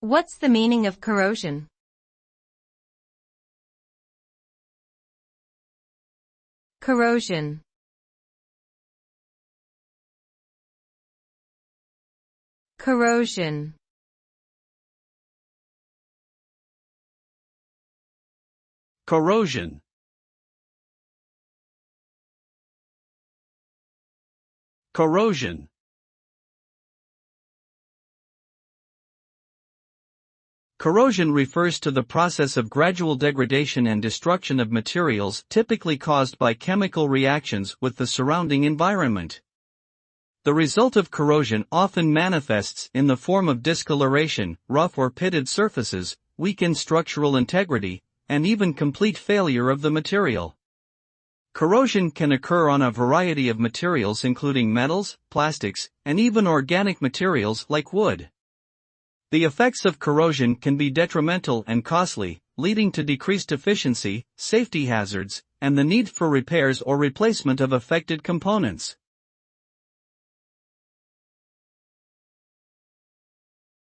What's the meaning of corrosion? Corrosion. Corrosion. Corrosion. Corrosion. Corrosion refers to the process of gradual degradation and destruction of materials typically caused by chemical reactions with the surrounding environment. The result of corrosion often manifests in the form of discoloration, rough or pitted surfaces, weakened structural integrity, and even complete failure of the material. Corrosion can occur on a variety of materials including metals, plastics, and even organic materials like wood. The effects of corrosion can be detrimental and costly, leading to decreased efficiency, safety hazards, and the need for repairs or replacement of affected components.